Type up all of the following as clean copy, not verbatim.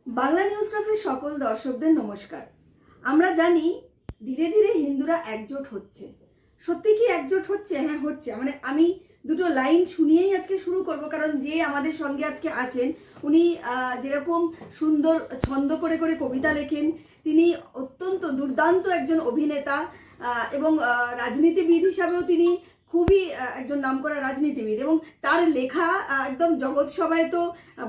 Bangla news ক্রাফের সকল দর্শকদের নমস্কার। আমরা জানি ধীরে ধীরে হিন্দুরা একজোট হচ্ছে। সত্যি কি একজোট হচ্ছে? হ্যাঁ, হচ্ছে। মানে আমি দুটো লাইন শুনিয়েই আজকে শুরু করব, কারণ যে আমাদের সঙ্গে আজকে আছেন উনি যেরকম সুন্দর ছন্দ করে করে কবিতা লেখেন, তিনি অত্যন্ত দুর্দান্ত একজন অভিনেতা এবং রাজনীতিবিদ হিসাবেও তিনি খুবই একজন নামকরা রাজনীতিবিদ, এবং তার লেখা একদম জগৎ সভায় তো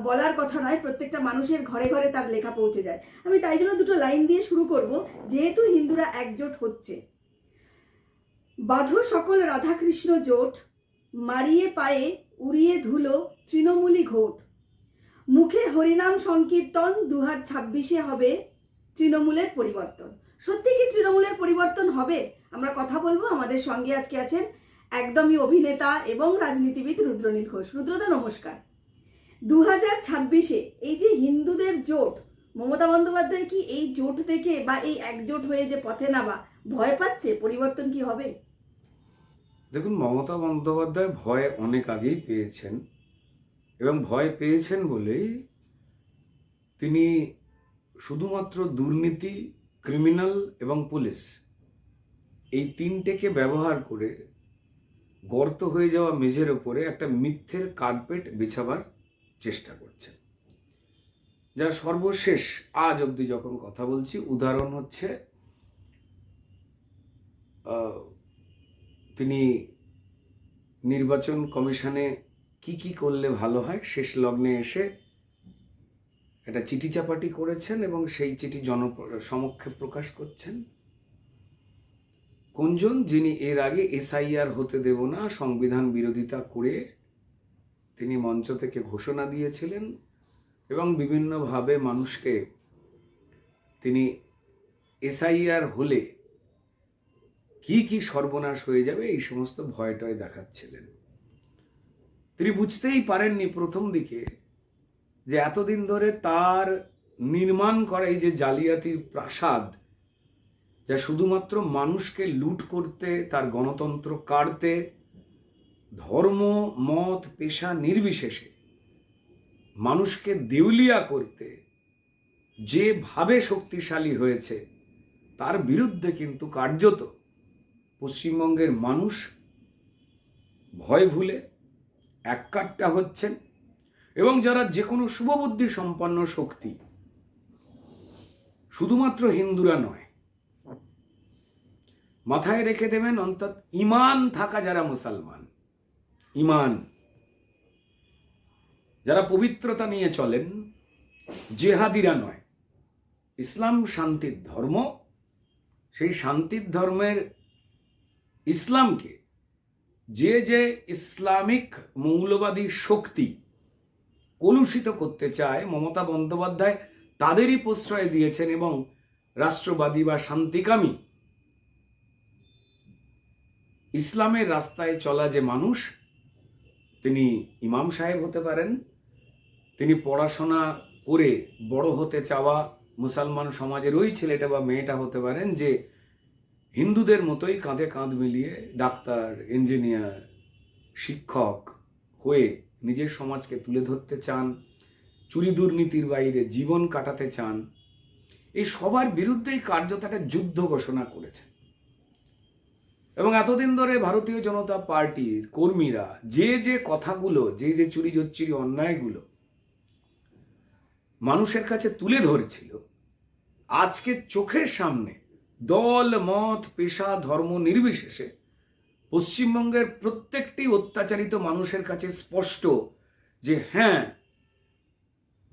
বলার কথা নয়, প্রত্যেকটা মানুষের ঘরে ঘরে তার লেখা পৌঁছে যায়। আমি তাই জন্য দুটো লাইন দিয়ে শুরু করব। যেহেতু হিন্দুরা একজোট হচ্ছে, বাঁধো সকল রাধাকৃষ্ণ জোট, মারিয়ে পায়ে উড়িয়ে ধুলো তৃণমূলী ঘোট, মুখে হরিনাম সংকীর্তন 2026 হবে তৃণমূলের পরিবর্তন। সত্যি কি তৃণমূলের পরিবর্তন হবে? আমরা কথা বলবো। আমাদের সঙ্গে আজকে আছেন একদমই অভিনেতা এবং রাজনীতিবিদ রুদ্রনীল ঘোষ। রুদ্রদা নমস্কার। 2026 এই যে হিন্দুদের জোট, মমতা বন্দ্যোপাধ্যায় কি এই জোট থেকে বা এই একজোট হয়ে যে পথে নামা ভয় পাচ্ছে? পরিবর্তন কি হবে? দেখুন, মমতা বন্দ্যোপাধ্যায় ভয় অনেক আগেই পেয়েছেন, এবং ভয় পেয়েছেন বলেই তিনি শুধুমাত্র দুর্নীতি, ক্রিমিনাল এবং পুলিশ এই তিনটেকে ব্যবহার করে গর্ত হয়ে যাওয়া মেঝের ওপরে একটা মিথ্যের কার্পেট বিছাবার চেষ্টা করছেন। যার সর্বশেষ আজ অবধি যখন কথা বলছি উদাহরণ হচ্ছে তিনি নির্বাচন কমিশনে কি কি করলে ভালো হয় শেষ লগ্নে এসে একটা চিঠি চাপাটি করেছেন এবং সেই চিঠি সমক্ষে প্রকাশ করছেন। কোনজন? যিনি এর আগে এসআইআর হতে দেব না সংবিধান বিরোধিতা করে তিনি মঞ্চ থেকে ঘোষণা দিয়েছিলেন এবং বিভিন্নভাবে মানুষকে তিনি এসআইআর হলে কি কি সর্বনাশ হয়ে যাবে এই সমস্ত ভয়টয় দেখাচ্ছিলেন। তিনি বুঝতেই পারেননি প্রথম দিকে যে এতদিন ধরে তার নির্মাণ করা এই যে জালিয়াতির প্রাসাদ, যা শুধুমাত্র মানুষকে লুট করতে, তার গণতন্ত্র কাড়তে, ধর্ম মত পেশা নির্বিশেষে মানুষকে দেউলিয়া করতে যেভাবে শক্তিশালী হয়েছে, তার বিরুদ্ধে কিন্তু কার্যত পশ্চিমবঙ্গের মানুষ ভয় ভুলে এককাট্টা হচ্ছেন। এবং যারা যে কোনো শুভবুদ্ধি সম্পন্ন শক্তি, শুধুমাত্র হিন্দুরা নয়, মাথায় রেখে দেবেন অন্তত ইমান থাকা যারা মুসলমান, ইমান যারা পবিত্রতা নিয়ে চলেন, জেহাদিরা নয়। ইসলাম শান্তির ধর্ম, সেই শান্তির ধর্মের ইসলামকে যে যে ইসলামিক মৌলবাদী শক্তি কলুষিত করতে চায়, মমতা বন্দ্যোপাধ্যায় তাদেরই প্রশ্রয় দিয়েছেন। এবং রাষ্ট্রবাদী বা শান্তিকামী ইসলামের রাস্তায় চলা যে মানুষ, তিনি ইমাম সাহেব হতে পারেন, তিনি পড়াশোনা করে বড় হতে চাওয়া মুসলমান সমাজের ওই ছেলেটা বা মেয়েটা হতে পারেন যে হিন্দুদের মতোই কাঁধে কাঁধ মিলিয়ে ডাক্তার, ইঞ্জিনিয়ার, শিক্ষক হয়ে নিজের সমাজকে তুলে ধরতে চান, চুরি দুর্নীতির বাইরে জীবন কাটাতে চান। এই সবার বিরুদ্ধেই কার্যত একটা যুদ্ধ ঘোষণা করেছেন। এবং এতদিন ধরে ভারতীয় জনতা পার্টির কর্মীরা যে যে কথাগুলো, যে যে চুরি জচ্চিরি অন্যায়গুলো মানুষের কাছে তুলে ধরেছিল, আজকে চোখের সামনে দল মত পেশা ধর্ম নির্বিশেষে পশ্চিমবঙ্গের প্রত্যেকটি অত্যাচারিত মানুষের কাছে স্পষ্ট যে হ্যাঁ,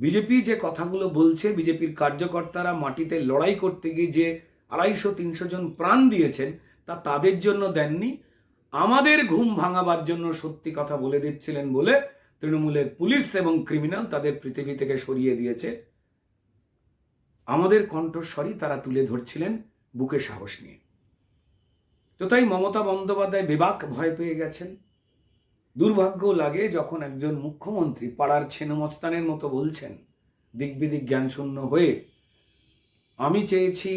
বিজেপি যে কথাগুলো বলছে, বিজেপির কার্যকর্তারা মাটিতে লড়াই করতে গিয়ে যে 250-300 জন প্রাণ দিয়েছেন, তা তাদের জন্য দেননি, আমাদের ঘুম ভাঙাবার জন্য সত্যি কথা বলে দিচ্ছিলেন বলে তৃণমূলের পুলিশ এবং ক্রিমিনাল তাদের পৃথিবী থেকে সরিয়ে দিয়েছে। আমাদের কণ্ঠস্বরই তারা তুলে ধরছিলেন বুকে সাহস নিয়ে। তো তাই মমতা বন্দ্যোপাধ্যায় বেবাক ভয় পেয়ে গেছেন। দুর্ভাগ্য লাগে যখন একজন মুখ্যমন্ত্রী পাড়ার ছেনমস্তানের মতো বলছেন, দিকবিদিক জ্ঞানশূন্য হয়ে, আমি চেয়েছি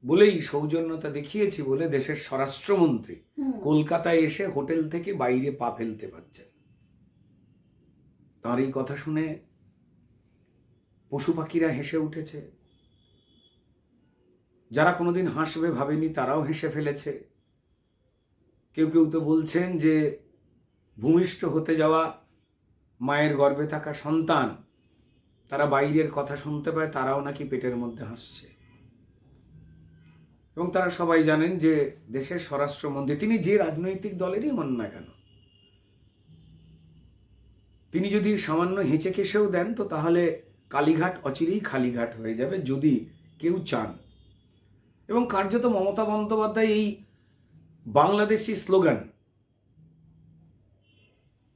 বলেই, সৌজন্যতা দেখিয়েছি বলে দেশের স্বরাষ্ট্রমন্ত্রী কলকাতায় এসে হোটেল থেকে বাইরে পা ফেলতে পারছেন। তার এই কথা শুনে পশু পাখিরা হেসে উঠেছে, যারা কোনোদিন হাসবে ভাবেনি তারাও হেসে ফেলেছে। কেউ কেউ তো বলছেন যে ভূমিষ্ঠ হতে যাওয়া মায়ের গর্ভে থাকা সন্তান, তারা বাইরের কথা শুনতে পায়, তারাও নাকি পেটের মধ্যে হাসছে। এবং তারা সবাই জানেন যে দেশের স্বরাষ্ট্রমন্ত্রী, তিনি যে রাজনৈতিক দলেরই হন না কেন, তিনি যদি সামান্য হেঁচে কেসেও দেন তো তাহলে কালীঘাট অচিরেই খালিঘাট হয়ে যাবে, যদি কেউ চান। এবং কার্যত মমতা বন্দ্যোপাধ্যায় এই বাংলাদেশি স্লোগান,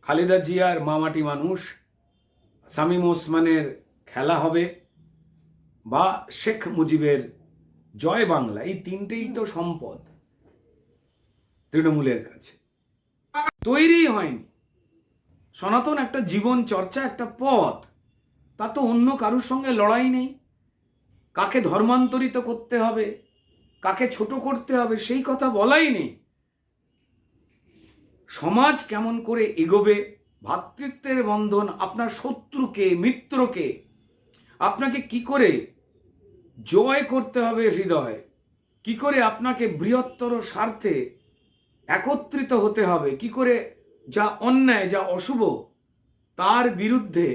খালেদা জিয়ার মামাটি মানুষ, শামীম ওসমানের খেলা হবে, বা শেখ মুজিবের জয় বাংলা, এই তিনটেই তো সম্পদ তৃণমূলের কাছে। তৈরি হয়নি। সনাতন একটা জীবন চর্চা, একটা পথ, তা তো অন্য কারুর সঙ্গে লড়াই নেই। কাকে ধর্মান্তরিত করতে হবে, কাকে ছোট করতে হবে, সেই কথা বলাই নেই। সমাজ কেমন করে এগোবে, ভ্রাতৃত্বের বন্ধন, আপনার শত্রুকে মিত্রকে আপনাকে কি করে জয় করতে হবে হৃদয়, কি করে আপনাকে বৃহত্তর স্বার্থে একত্রিত হতে হবে, কি করে যা অন্যায় যা অশুভ তার বিরুদ্ধে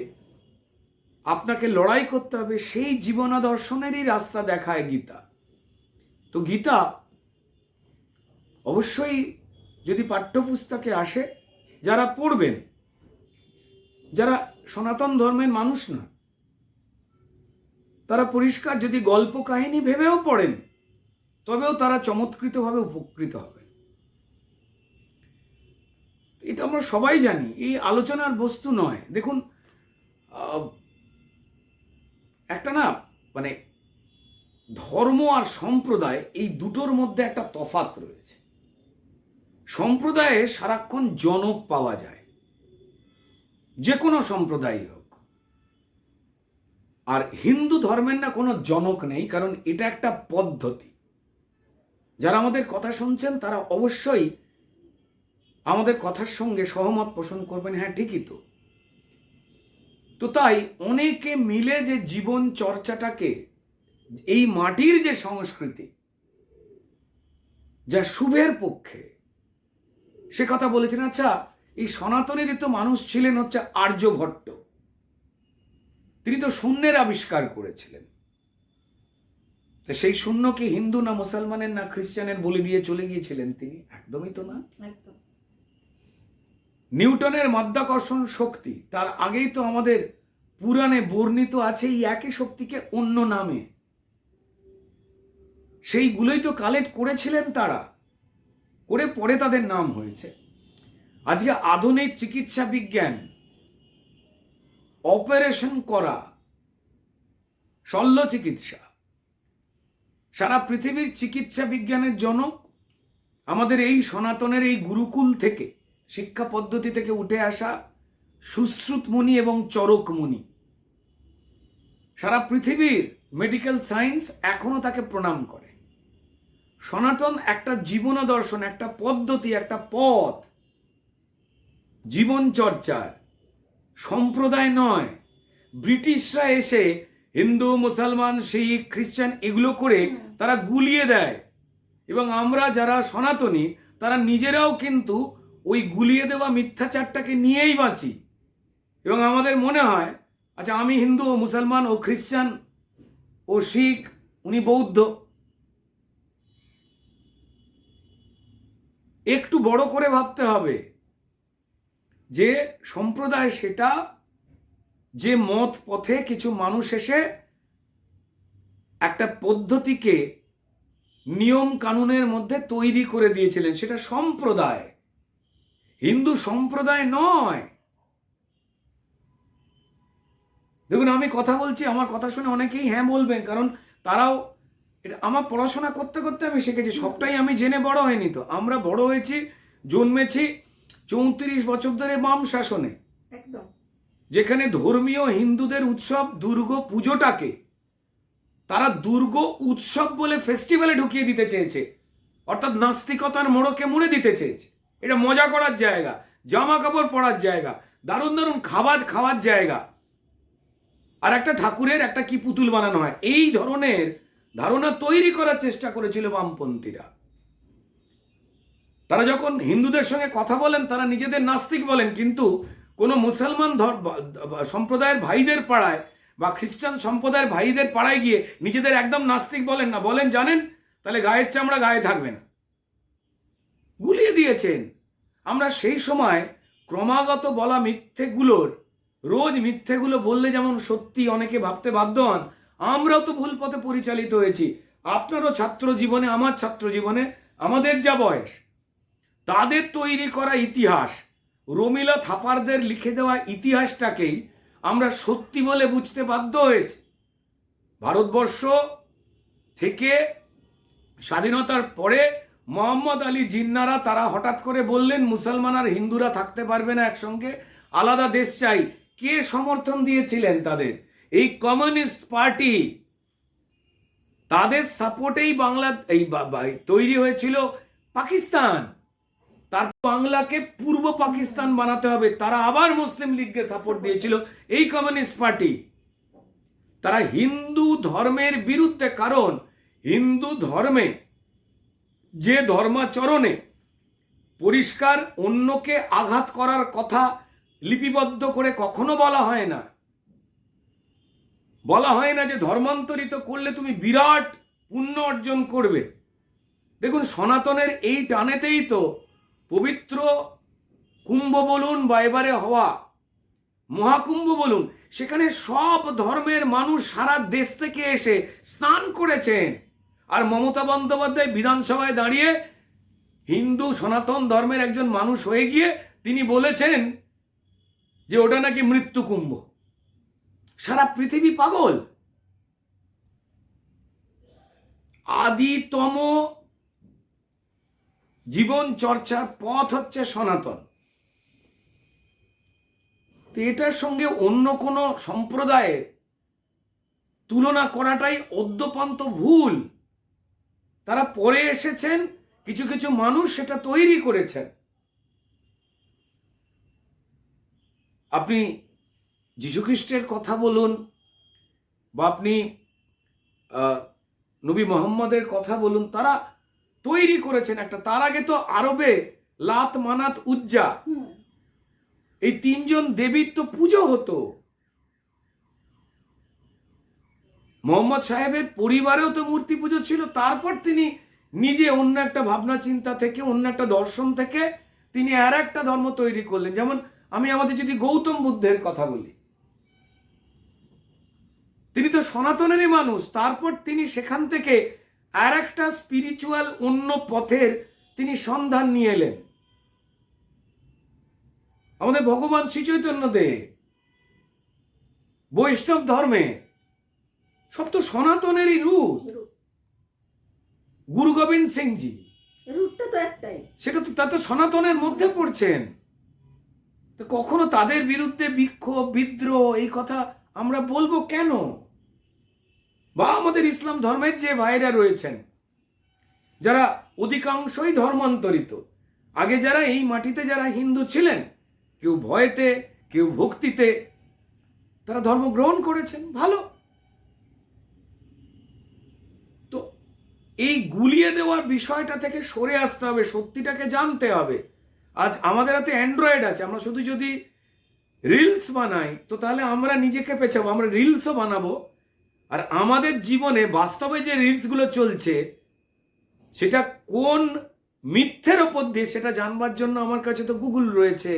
আপনাকে লড়াই করতে হবে, সেই জীবনাদর্শনেরই রাস্তা দেখায় গীতা। তো গীতা অবশ্যই যদি পাঠ্যপুস্তকে আসে, যারা পড়বেন, যারা সনাতন ধর্মের মানুষ না, তারা পরিষ্কার যদি গল্প কাহিনী ভেবেও পড়েন, তবেও তারা চমৎকৃতভাবে উপকৃত হবে। এটা আমরা সবাই জানি, এই আলোচনার বস্তু নয়। দেখুন, একটা না মানে ধর্ম আর সম্প্রদায়, এই দুটোর মধ্যে একটা তফাৎ রয়েছে। সম্প্রদায়ে সারাক্ষণ জনক পাওয়া যায়, যে কোনো সম্প্রদায় হোক। আর হিন্দু ধর্মের না কোনো জনক নেই, কারণ এটা একটা পদ্ধতি। যারা আমাদের কথা শুনছেন তারা অবশ্যই আমাদের কথার সঙ্গে সহমত পোষণ করবেন, হ্যাঁ ঠিকই তো। তো তাই অনেকে মিলে যে জীবন চর্চাটাকে, এই মাটির যে সংস্কৃতি, যা শুভের পক্ষে, সে কথা বলেছেন। আচ্ছা, এই সনাতনেরই তো মানুষ ছিলেন হচ্ছে আর্যভট্ট, তিনি তো শূন্যের আবিষ্কার করেছিলেন। তো সেই শূন্য কি হিন্দু না মুসলমানের না খ্রিস্টানের বলি দিয়ে চলে গিয়েছিলেন তিনি? একদমই তো না। একদম। নিউটনের মাধ্যাকর্ষণ শক্তি, তার আগেই তো আমাদের পুরাণে বর্ণিত আছে এই একই শক্তিকে অন্য নামে। সেইগুলোই তো কালেক্ট করেছিলেন তারা, করে পরে তাদের নাম হয়েছে। আজকে আধুনিক চিকিৎসা বিজ্ঞান, অপারেশন করা, শল্য চিকিৎসা, সারা পৃথিবীর চিকিৎসা বিজ্ঞানের জনক আমাদের এই সনাতনের এই গুরুকুল থেকে, শিক্ষা পদ্ধতি থেকে উঠে আসা সুশ্রুত মুনি এবং চরক মুনি। সারা পৃথিবীর মেডিকেল সায়েন্স এখনো তাকে প্রণাম করে। সনাতন একটা জীবন দর্শন, একটা পদ্ধতি, একটা পথ, জীবন চর্চার, সম্প্রদায় নয়। ব্রিটিশরা এসে হিন্দু, মুসলমান, শিখ, খ্রিস্টান এগুলো করে তারা গুলিয়ে দেয়, এবং আমরা যারা সনাতনী তারা নিজেরাও কিন্তু ওই গুলিয়ে দেওয়া মিথ্যাচারটাকে নিয়েই বাঁচি। এবং আমাদের মনে হয়, আচ্ছা আমি হিন্দু ও মুসলমান ও খ্রিস্টান ও শিখ, উনি বৌদ্ধ। একটু বড় করে ভাবতে হবে যে সম্প্রদায় সেটা যে মত পথে কিছু মানুষ এসে একটা পদ্ধতিকে নিয়ম কানুনের মধ্যে তৈরি করে দিয়েছিলেন, সেটা সম্প্রদায়, হিন্দু সম্প্রদায় নয়। দেখুন, আমি কথা বলছি, আমার কথা শুনে অনেকেই হ্যাঁ বলবেন, কারণ তারাও এটা আমার পড়াশোনা করতে করতে আমি শিখেছি। সবটাই আমি জেনে বড় হয়নি তো। আমরা বড় হয়েছি, জন্মেছি 34 বছর ধরে বাম শাসনে, একদম, যেখানে ধর্মীয় হিন্দুদের উৎসব দুর্গা পুজোটাকে তারা দুর্গা উৎসব বলে ফেস্টিভ্যালে ঢুকিয়ে দিতে চেয়েছে, অর্থাৎ নাস্তিকতার মোড়কে মুড়ে দিতে চেয়েছে। এটা মজা করার জায়গা, জামা কাপড় পরার জায়গা, দারুণ দারুণ খাবার খাওয়ার জায়গা। আর একটা ঠাকুরের একটা কি পুতুল বানানো হয়, এই ধরনের ধারণা তৈরি করার চেষ্টা করেছিল বামপন্থীরা। তারা যখন হিন্দুদের সঙ্গে কথা বলেন তারা নিজেদের নাস্তিক বলেন, কিন্তু কোনো মুসলমান সম্প্রদায়ের ভাইদের পাড়ায় বা খ্রিস্টান সম্প্রদায়ের ভাইদের পাড়ায় গিয়ে নিজেদের একদম নাস্তিক বলেন না, বলেন জানেন তাহলে গায়ের চামড়া গায়ে থাকবে না, গুলিয়ে দিয়েছেন। আমরা সেই সময় ক্রমাগত বলা মিথ্যেগুলোর, রোজ মিথ্যেগুলো বললে যেমন সত্যি অনেকে ভাবতে বাধ্য হন, আমরাও তো ভুল পথে পরিচালিত হয়েছি। আপনারও ছাত্র জীবনে, আমার ছাত্র জীবনে, আমাদের যা বয়স, তাদের তৈরি করা ইতিহাস, রমিলা থাপারদের লিখে দেওয়া ইতিহাসটাকেই আমরা সত্যি বলে বুঝতে বাধ্য হয়েছি। ভারতবর্ষ থেকে স্বাধীনতার পরে মোহাম্মদ আলী জিন্নারা তারা হঠাৎ করে বললেন মুসলমান আর হিন্দুরা থাকতে পারবে না একসঙ্গে, আলাদা দেশ চাই। কে সমর্থন দিয়েছিলেন তাদের? এই কমিউনিস্ট পার্টি। তাদের সাপোর্টেই বাংলা তৈরি হয়েছিল পাকিস্তান। তার বাংলাকে পূর্ব পাকিস্তান বানাতে হবে, তারা আবার মুসলিম লীগকে সাপোর্ট দিয়েছিল এই কমিউনিস্ট পার্টি। তারা হিন্দু ধর্মের বিরুদ্ধে, কারণ হিন্দু ধর্মে যে ধর্মাচরণে পরিষ্কার অন্যকে আঘাত করার কথা লিপিবদ্ধ করে কখনো বলা হয় না। বলা হয় না যে ধর্মান্তরিত করলে তুমি বিরাট পুণ্য অর্জন করবে। দেখুন, সনাতনের এই টানেতেই তো পবিত্র কুম্ভ বলুন বা এবারে হওয়া মহাকুম্ভ বলুন, সেখানে সব ধর্মের মানুষ সারা দেশ থেকে এসে স্নান করেছেন। আর মমতা বন্দ্যোপাধ্যায় বিধানসভায় দাঁড়িয়ে হিন্দু সনাতন ধর্মের একজন মানুষ হয়ে গিয়ে তিনি বলেছেন যে ওটা নাকি মৃত্যু কুম্ভ। সারা পৃথিবী পাগল। আদিতম জীবন চর্চার পথ হচ্ছে সনাতন। তো এটার সঙ্গে অন্য কোনো সম্প্রদায়ের তুলনা করাটাই অদ্যপান্ত ভুল। তারা পরে এসেছেন, কিছু কিছু মানুষ সেটা তৈরি করেছেন। আপনি যীশুখ্রিস্টের কথা বলুন বা আপনি নবী মোহাম্মদের কথা বলুন, তারা তৈরি করেছেন একটা। তার আগে তো আরবে লাত, মানাত, উজ্জা, এই তিনজন দেবীর তো পুজো হতো। মোহাম্মদ সাহেবের পরিবারেও তো মূর্তি পুজো ছিল। তারপর তিনি নিজে অন্য একটা ভাবনা চিন্তা থেকে, অন্য একটা দর্শন থেকে তিনি আর একটা ধর্ম তৈরি করলেন। যেমন আমি আমাদের যদি গৌতম বুদ্ধের কথা বলি, তিনি তো সনাতনেরই মানুষ। তারপর তিনি সেখান থেকে আর একটা স্পিরিচুয়াল অন্য পথের তিনি সন্ধান নিয়ে এলেন। আমাদের ভগবান শ্রী চৈতন্য দেব, বৈষ্ণব ধর্মে সব তো সনাতনেরই রূপ। গুরু গোবিন্দ সিং জি, রূপটা তো একটাই, সেটা তো তা তো সনাতনের মধ্যে পড়ছেন। তো কখনো তাদের বিরুদ্ধে বিক্ষোভ, বিদ্রোহ এই কথা আমরা বলবো কেন? বা আমাদের ইসলাম ধর্মের যে ভাইরা রয়েছেন, যারা অধিকাংশই ধর্মান্তরিত, আগে যারা এই মাটিতে যারা হিন্দু ছিলেন, কেউ ভয়েতে, কেউ ভক্তিতে, তারা ধর্ম গ্রহণ করেছেন, ভালো। তো এই গুলিয়ে দেওয়ার বিষয়টা থেকে সরে আসতে হবে, সত্যিটাকে জানতে হবে। আজ আমাদের হাতে অ্যান্ড্রয়েড আছে, আমরা শুধু যদি রিলস বানাই তো তাহলে আমরা নিজেকে পেছাবো, আমরা রিলসও বানাবো। আর আমাদের জীবনে বাস্তবে যে রিলসগুলো চলছে সেটা কোন মিথ্যের ওপর দিয়ে সেটা জানবার জন্য আমার কাছে তো গুগল রয়েছে,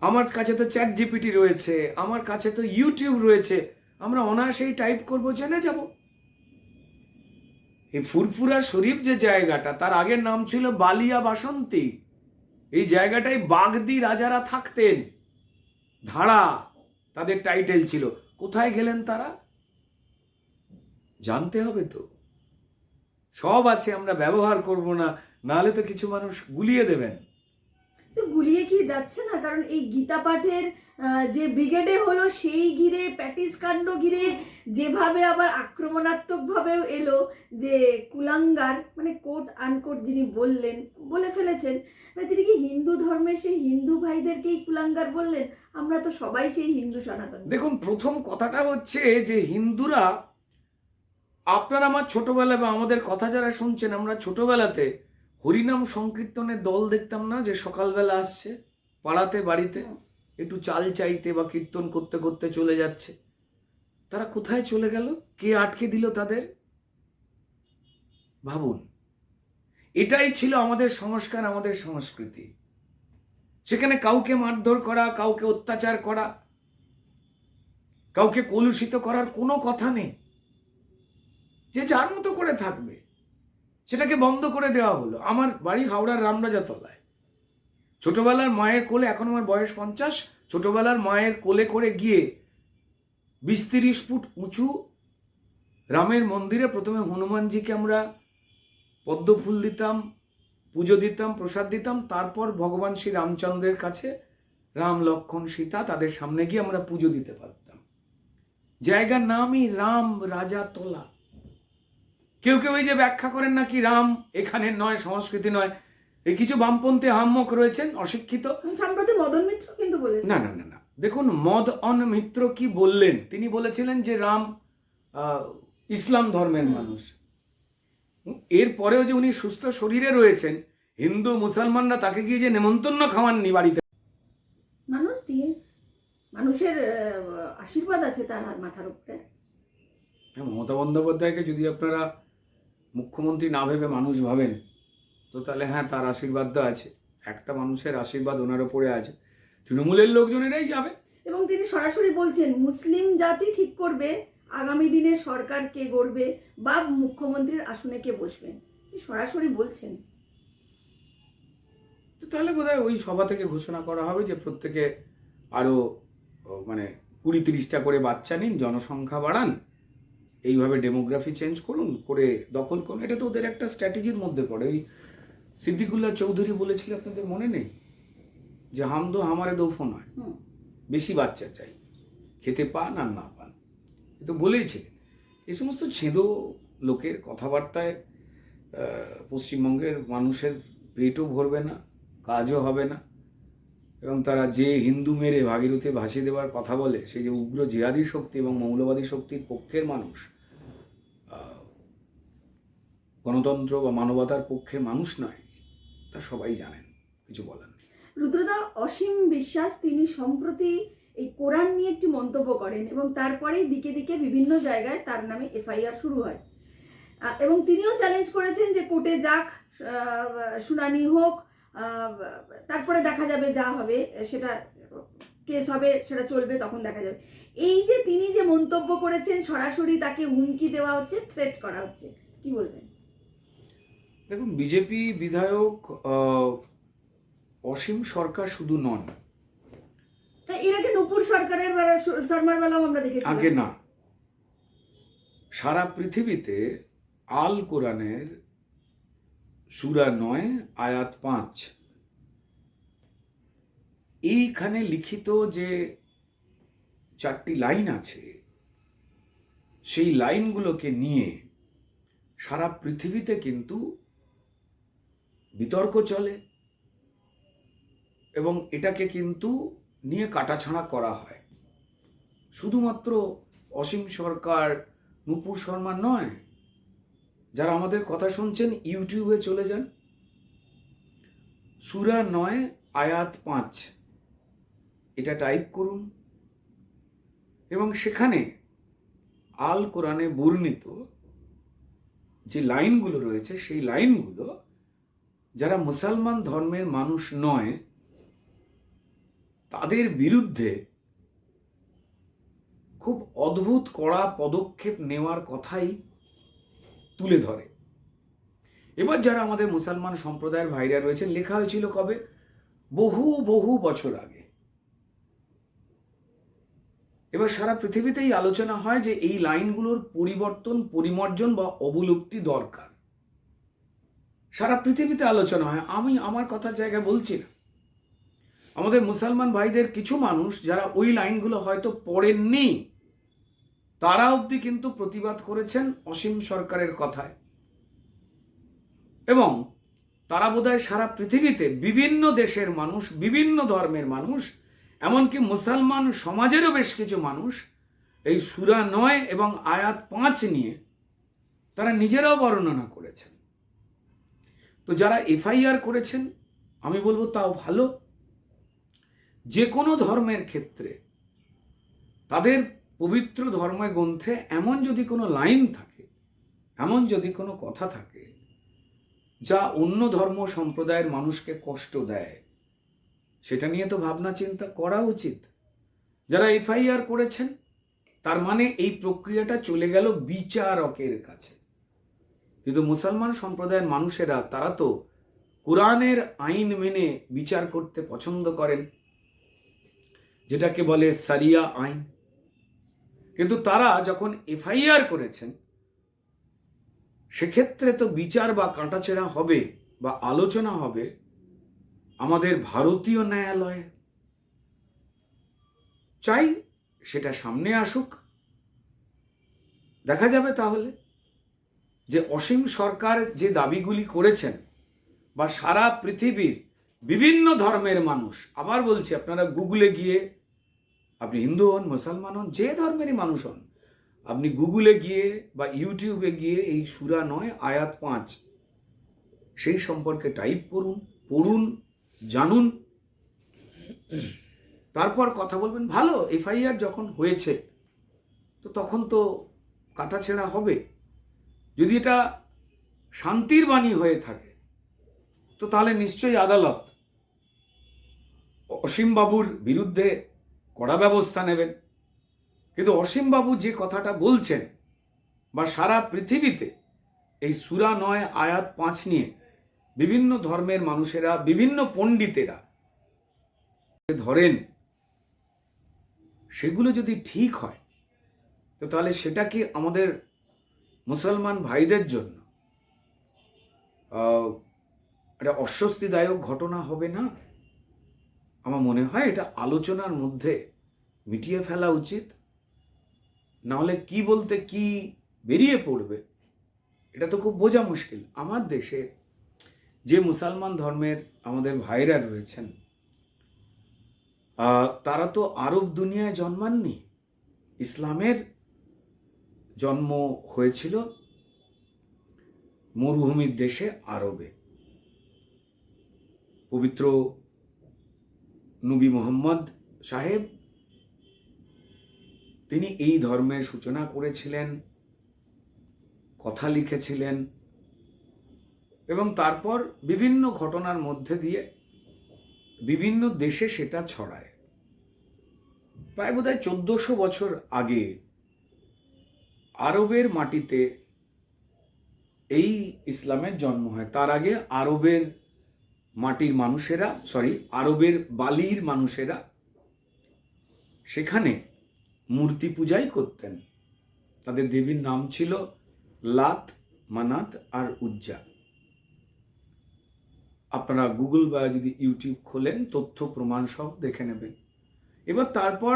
আমার কাছে তো চ্যাট জিপিটি রয়েছে, আমার কাছে তো ইউটিউব রয়েছে। আমরা অনায়াসেই টাইপ করব, জেনে যাব। এই ফুরফুরা শরীফ যে জায়গাটা, তার আগের নাম ছিল বালিয়া বাসন্তী। এই জায়গাটায় বাগদি রাজারা থাকতেন, ধারা তাদের টাইটেল ছিল। কোথায় গেলেন তারা? জানতে হবে তো। সব আছে, আমরা ব্যবহার করব না, নাহলে তো কিছু মানুষ গুলিয়ে দেবেন। তো গুলিয়ে কি যাচ্ছে না? কারণ এই গীতা পাঠের যে ব্রিগেডে হলো সেই ঘিরে প্যাটিস কাণ্ড ঘিরে যেভাবে আবার আক্রমণাত্মকভাবেও এলো, যে কুলাঙ্গার মানে কোট আনকোট যিনি বলে ফেলেছেন, মানে তিনি কি হিন্দু ধর্মের সেই হিন্দু ভাইদেরকেই কুলাঙ্গার বললেন? আমরা তো সবাই সেই হিন্দু সনাতন। দেখুন, প্রথম কথাটা হচ্ছে যে হিন্দুরা, আপনারা আমার ছোটবেলায় বা আমাদের কথা যারা শুনছেন, আমরা ছোটবেলাতে হরিনাম সংকীর্তনের দল দেখতাম না, যে সকালবেলা আসছে পাড়াতে বাড়িতে একটু চাল চাইতে বা কীর্তন করতে করতে চলে যাচ্ছে। তারা কোথায় চলে গেল? কে আটকে দিল তাদের? ভাবুন, এটাই ছিল আমাদের সংস্কার, আমাদের সংস্কৃতি। সেখানে কাউকে মারধর করা, কাউকে অত্যাচার করা, কাউকে কলুষিত করার কোনো কথা নেই। যে যার মতো করে থাকবে, সেটাকে বন্ধ করে দেওয়া হলো। আমার বাড়ি হাওড়ার রামরাজাতলায়। ছোটবেলার মায়ের কোলে, এখন আমার বয়স 50, ছোটবেলার মায়ের কোলে করে গিয়ে 20-30 ফুট উঁচু রামের মন্দিরে প্রথমে হনুমানজিকে আমরা পদ্ম ফুল দিতাম, পুজো দিতাম, প্রসাদ দিতাম। তারপর ভগবান শ্রী রামচন্দ্রের কাছে রাম, লক্ষ্মণ, সীতা, তাদের সামনে গিয়ে আমরা পুজো দিতে পারতাম। জায়গার নামই রাম রাজাতলা। কেউ কেউ এই যে ব্যাখ্যা করেন নাকি রাম এখানের নয়, সংস্কৃতি নয়, এই কিছু বামপন্থী হাম্মক রয়েছেন, অশিক্ষিত। সম্প্রতি মদন মিত্র কিন্তু বলেছেন। না না না না, দেখুন, মদন মিত্র কি বললেন? তিনি বলেছিলেন যে রাম ইসলাম ধর্মের মানুষ। এরপরেও যে উনি সুস্থ শরীরে রয়েছেন, হিন্দু মুসলমানরা তাকে গিয়ে যে নেমন্তন্ন খাওয়াননি বাড়িতে। মানুষ দিয়ে মানুষের আশীর্বাদ আছে তার মাথার উপরে। মমতা বন্দ্যোপাধ্যায়কে যদি আপনারা মুখ্যমন্ত্রী না ভেবে মানুষ ভাবেন, তো তাহলে হ্যাঁ, তার আশীর্বাদ তো আছে। একটা মানুষের আশীর্বাদ ওনার ওপরে আছে, তৃণমূলের লোকজনেরাই যাবে। এবং তিনি সরাসরি বলছেন মুসলিম জাতি ঠিক করবে আগামী দিনে সরকার কে গড়বে বা মুখ্যমন্ত্রীর আসনে কে বসবেন। সরাসরি বলছেন। তো তাহলে বোধহয় ওই সভা থেকে ঘোষণা করা হবে যে প্রত্যেকে আরও মানে 20-30টা করে বাচ্চা নিন, জনসংখ্যা বাড়ান, এইভাবে ডেমোগ্রাফি চেঞ্জ করুন, করে দখল করুন। এটা তো ওদের একটা স্ট্র্যাটেজির মধ্যে পড়ে। ওই সিদ্দিকুল্লাহ চৌধুরী বলেছিল, আপনাদের মনে নেই, যে হাম দো হামারে দো ফোন হয়, বেশি বাচ্চা চাই, খেতে পান আর না পান। এ তো বলেইছিলেন। এই সমস্ত ছেঁদো লোকের কথাবার্তায় পশ্চিমবঙ্গের মানুষের পেটও ভরবে না, কাজও হবে না। এবং তারা যে হিন্দু মেরে ভাগীরথী ভাসিয়ে দেওয়ার কথা বলে, সেই যে উগ্র জিহাদি শক্তি এবং মৌলবাদী শক্তির পক্ষের মানুষ, গণতন্ত্র বা মানবতার পক্ষের মানুষ নয়, তা সবাই জানেন, কিছু বলেন। রুদ্রদা, অসীম বিশ্বাস তিনি সম্প্রতি এই কোরআন নিয়ে একটি মন্তব্য করেন এবং তারপরেই দিকে দিকে বিভিন্ন জায়গায় তার নামে এফআইআর শুরু হয়। এবং তিনিও চ্যালেঞ্জ করেছেন যে কোর্টে যাক, শুনানি হোক, তারপরে দেখা যাবে, যা হবে সেটা কেস হবে, সেটা চলবে, তখন দেখা যাবে। এই যে তিনি যে মন্তব্য করেছেন, সরাসরি তাকে হুমকি দেওয়া হচ্ছে, থ্রেট করা হচ্ছে, কি বলবেন? দেখুন, বিজেপি বিধায়ক অসীম সরকার শুধু নন, এর আগে নূপুর সরকারের শর্মার বেলাও আমরা দেখেছি। আগে না, সারা পৃথিবীতে আল কোরআনের সূরা 9 আয়াত 5 এইখানে লিখিত যে 4টি লাইন আছে, সেই লাইনগুলোকে নিয়ে সারা পৃথিবীতে কিন্তু বিতর্ক চলে এবং এটাকে কিন্তু নিয়ে কাটাছাড়া করা হয়। শুধুমাত্র অসীম সরকার, নূপুর শর্মা নয়, যারা আমাদের কথা শুনছেন ইউটিউবে চলে যান, সূরা 9 আয়াত 5 এটা টাইপ করুন এবং সেখানে আল কোরআনে বর্ণিত যে লাইনগুলো রয়েছে, সেই লাইনগুলো যারা মুসলমান ধর্মের মানুষ নয় তাদের বিরুদ্ধে খুব অদ্ভুত কড়া পদক্ষেপ নেওয়ার কথাই তুলে ধরে। এবার যারা আমাদের মুসলমান সম্প্রদায়ের ভাইরা রয়েছেন, লেখা হয়েছিল কবে? বহু বহু বছর আগে। এবার সারা পৃথিবীতেই আলোচনা হয় যে এই লাইনগুলোর পরিবর্তন, পরিমার্জন বা অবলুপ্তি দরকার। সারা পৃথিবীতে আলোচনা হয়। আমি আমার কথার জায়গায় বলছি না, আমাদের মুসলমান ভাইদের কিছু মানুষ যারা ওই লাইনগুলো হয়তো পড়েননি, তারা অবধি কিন্তু প্রতিবাদ করেছেন অসীম সরকারের কথায়। এবং তারা বোধহয় সারা পৃথিবীতে বিভিন্ন দেশের মানুষ, বিভিন্ন ধর্মের মানুষ, এমনকি মুসলমান সমাজেরও বেশ কিছু মানুষ এই সূরা 9 এবং আয়াত 5 নিয়ে তারা নিজেরাও বর্ণনা করেছেন। তো যারা এফআইআর করেছেন, আমি বলবো তাও ভালো। যে কোনো ধর্মের ক্ষেত্রে তাদের পবিত্র ধর্মগ্রন্থে এমন যদি কোনো লাইন থাকে, এমন যদি কোনো কথা থাকে যা অন্য ধর্ম সম্প্রদায়ের মানুষকে কষ্ট দেয়, সেটা নিয়ে তো ভাবনা চিন্তা করা উচিত। যারা এফআইআর করেছেন, তার মানে এই প্রক্রিয়াটা চলে গেল বিচারকের কাছে। কিন্তু মুসলমান সম্প্রদায়ের মানুষেরা তারা তো কোরআনের আইন মেনে বিচার করতে পছন্দ করেন, যেটাকে বলে সারিয়া আইন। কিন্তু তারা যখন এফআইআর করেছেন, সেক্ষেত্রে তো বিচার বা কাটাছেঁড়া হবে বা আলোচনা হবে আমাদের ভারতীয় ন্যায়ালয়ে। চাই সেটা সামনে আসুক, দেখা যাবে তাহলে যে অসীম সরকার যে দাবিগুলি করেছেন, বা সারা পৃথিবীর বিভিন্ন ধর্মের মানুষ, আবার বলছি, আপনারা গুগলে গিয়ে, আপনি হিন্দু হন, মুসলমান হন, যে ধর্মেরই মানুষ হন, আপনি গুগলে গিয়ে বা ইউটিউবে গিয়ে এই সূরা 9 আয়াত 5 সেই সম্পর্কে টাইপ করুন, পড়ুন, জানুন, তারপর কথা বলবেন। ভালো, এফআইআর যখন হয়েছে তো তখন তো কাটাছেঁড়া হবে। যদি এটা শান্তির বাণী হয়ে থাকে তো তাহলে নিশ্চয়ই আদালত অসীম বাবুর বিরুদ্ধে কড়া ব্যবস্থা নেবেন। কিন্তু অসীম বাবু যে কথাটা বলছেন, বা সারা পৃথিবীতে এই সূরা 9 আয়াত 5 নিয়ে বিভিন্ন ধর্মের মানুষেরা, বিভিন্ন পণ্ডিতেরা ধরেন, সেগুলো যদি ঠিক হয় তো তাহলে সেটা কি আমাদের মুসলমান ভাইদের জন্য একটা অস্বস্তিদায়ক ঘটনা হবে না? আমার মনে হয় এটা আলোচনার মধ্যে মিটিয়ে ফেলা উচিত। নাহলে কি বলতে কি বেরিয়ে পড়বে এটা তো খুব বোঝা মুশকিল। আমার দেশে যে মুসলমান ধর্মের আমাদের ভাইরা রয়েছেন, তারা তো আরব দুনিয়ায় জন্মাননি। ইসলামের জন্ম হয়েছিল মরুভূমির দেশে আরবে। পবিত্র নবী মুহাম্মদ সাহেব, তিনি এই ধর্মের সূচনা করেছিলেন, কথা লিখেছিলেন, এবং তারপর বিভিন্ন ঘটনার মধ্যে দিয়ে বিভিন্ন দেশে সেটা ছড়ায়। প্রায় বোধহয় 1400 বছর আগে আরবের মাটিতে এই ইসলামের জন্ম হয়। তার আগে আরবের মাটির মানুষেরা, আরবের বালির মানুষেরা সেখানে মূর্তি পূজাই করতেন। তাদের দেবীর নাম ছিল লাত, মানাত আর উজ্জা। আপনারা গুগল বা যদি ইউটিউব খোলেন, তথ্য প্রমাণ সহ দেখে নেবেন। এবার তারপর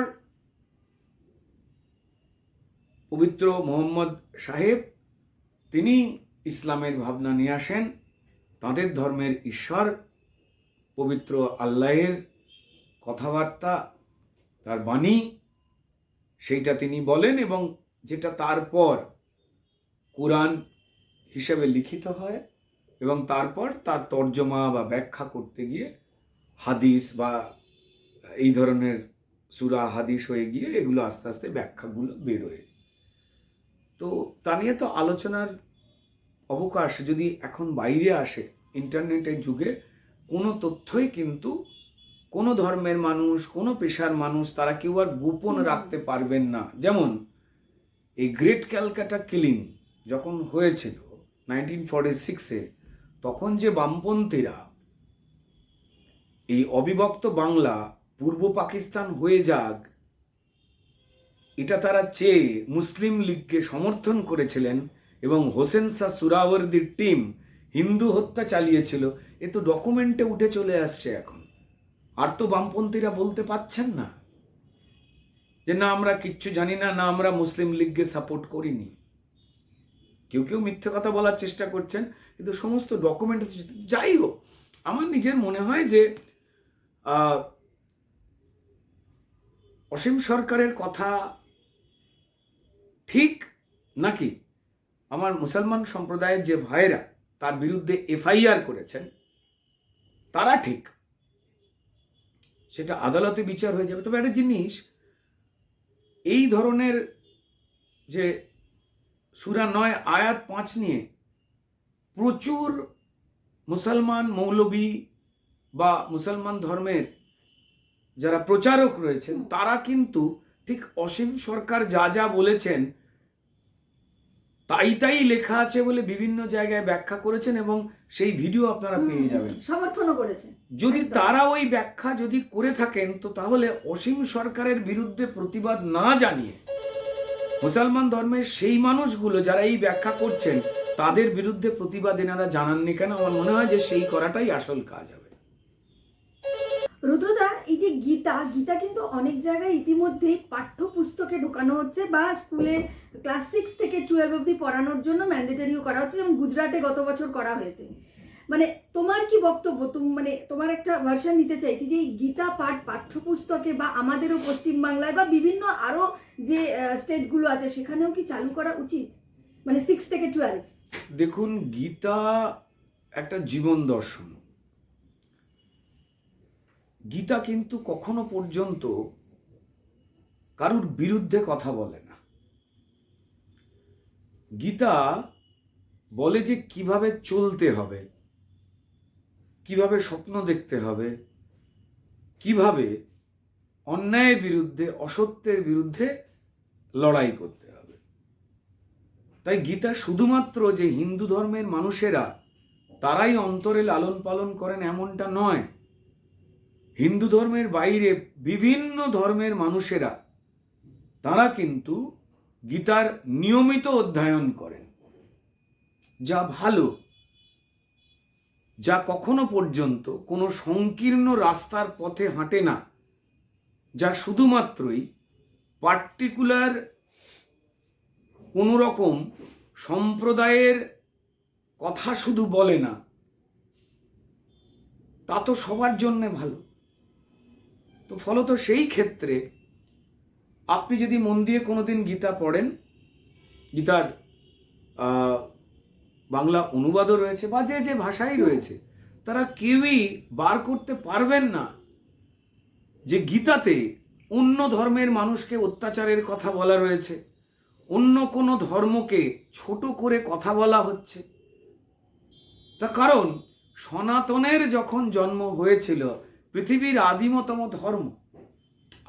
পবিত্র মোহাম্মদ সাহেব, তিনি ইসলামের ভাবনা নিয়ে আসেন। তাদের ধর্মের ঈশ্বর পবিত্র আল্লাহের কথাবার্তা, তার বাণী, সেইটা তিনি বলেন, এবং যেটা তারপর কোরআন হিসেবে লিখিত হয়, এবং তারপর তার তর্জমা বা ব্যাখ্যা করতে গিয়ে হাদিস বা এই ধরনের সূরা হাদিস হয়ে গিয়ে এগুলো আস্তে আস্তে ব্যাখ্যাগুলো বেরোয়। তো তা নিয়ে তো আলোচনার অবকাশ যদি এখন বাইরে আসে, ইন্টারনেটের যুগে কোনো তথ্যই কিন্তু কোনো ধর্মের মানুষ, কোনো পেশার মানুষ, তারা কেউ আর গোপন রাখতে পারবেন না। যেমন এই গ্রেট ক্যালকাটা কিলিং যখন হয়েছিল 1946-এ, তখন যে বামপন্থীরা এই অবিভক্ত বাংলা পূর্ব পাকিস্তান হয়ে যাক, এটা তারা চেয়ে মুসলিম লীগকে সমর্থন করেছিলেন, এবং হোসেন শাহ সুরাওয়ার্দির টিম হিন্দু হত্যা চালিয়েছিল, এ তো ডকুমেন্টে উঠে চলে আসছে এখন। আর তো বামপন্থীরা বলতে পাচ্ছেন না যে না আমরা কিচ্ছু জানি না, না আমরা মুসলিম লীগকে সাপোর্ট করিনি। কেউ কেউ মিথ্যে কথা বলার চেষ্টা করছেন, কিন্তু সমস্ত ডকুমেন্ট। যাই হোক, আমার নিজের মনে হয় যে অসীম সরকারের কথা ঠিক নাকি আমার মুসলমান সম্প্রদায়ের যে ভাইরা তার বিরুদ্ধে এফআইআর করেছেন তারা ঠিক, সেটা আদালতে বিচার হয়ে যাবে। তবে একটা জিনিস, এই ধরনের যে সূরা 9 আয়াত 5 নিয়ে প্রচুর মুসলমান মৌলবী বা মুসলমান ধর্মের যারা প্রচারক রয়েছেন তারা কিন্তু ঠিক অসীম সরকার যা যা বলেছেন তাই তাই লেখা আছে বলে বিভিন্ন জায়গায় ব্যাখ্যা করেছেন, এবং সেই ভিডিও আপনারা পেয়ে যাবেন, সমর্থনও করেছেন। যদি তারা ওই ব্যাখ্যা যদি করে থাকেন, তো তাহলে অসীম সরকারের বিরুদ্ধে প্রতিবাদ না জানিয়ে মুসলমান ধর্মের সেই মানুষগুলো যারা এই ব্যাখ্যা করছেন তাদের বিরুদ্ধে প্রতিবাদ এনারা জানাননি কেন? আমার মনে হয় যে সেই করাটাই আসল কাজ হবে। রুদ্রদা, এই যে গীতা কিন্তু অনেক জায়গায় ইতিমধ্যেই পাঠ্যপুস্তকে ঢোকানো হচ্ছে, বা স্কুলে ক্লাস 6 থেকে 12 অবধি পড়ানোর জন্য ম্যান্ডেটরিও করা হচ্ছে, যেমন গুজরাটে গত বছর করা হয়েছে। মানে তোমার কি বক্তব্য? মানে তোমার একটা ভার্সন নিতে চাইছি যে এই গীতা পাঠ পাঠ্যপুস্তকে বা আমাদেরও পশ্চিমবাংলায় বা বিভিন্ন আরও যে স্টেটগুলো আছে সেখানেও কি চালু করা উচিত, মানে 6 থেকে 12? দেখুন, গীতা একটা জীবন দর্শন। গীতা কিন্তু কখনো পর্যন্ত কারুর বিরুদ্ধে কথা বলে না। গীতা বলে যে কিভাবে চলতে হবে, কিভাবে স্বপ্ন দেখতে হবে, কিভাবে অন্যায়ের বিরুদ্ধে অসত্যের বিরুদ্ধে লড়াই করতে হবে। তাই গীতা শুধুমাত্র যে হিন্দু ধর্মের মানুষেরা তারাই অন্তরে লালন পালন করেন এমনটা নয়। হিন্দু ধর্মের বাইরে বিভিন্ন ধর্মের মানুষেরা তারা কিন্তু গীতার নিয়মিত অধ্যয়ন করেন, যা ভালো, যা কখনো পর্যন্ত কোনো সংকীর্ণ রাস্তার পথে হাঁটে না, যা শুধুমাত্রই পার্টিকুলার কোনো রকম সম্প্রদায়ের কথা শুধু বলে না, তা তো সবার জন্যে ভালো। তো ফলত সেই ক্ষেত্রে আপনি যদি মন দিয়ে কোনোদিন গীতা পড়েন, গীতার বাংলা অনুবাদও রয়েছে বা যে যে ভাষাই রয়েছে, তারা কেউই বার করতে পারবেন না যে গীতাতে অন্য ধর্মের মানুষকে অত্যাচারের কথা বলা রয়েছে, অন্য কোনো ধর্মকে ছোট করে কথা বলা হচ্ছে। তার কারণ সনাতনের যখন জন্ম হয়েছিল, পৃথিবীর আদিমতম ধর্ম,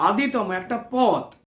আদিতম একটা পথ,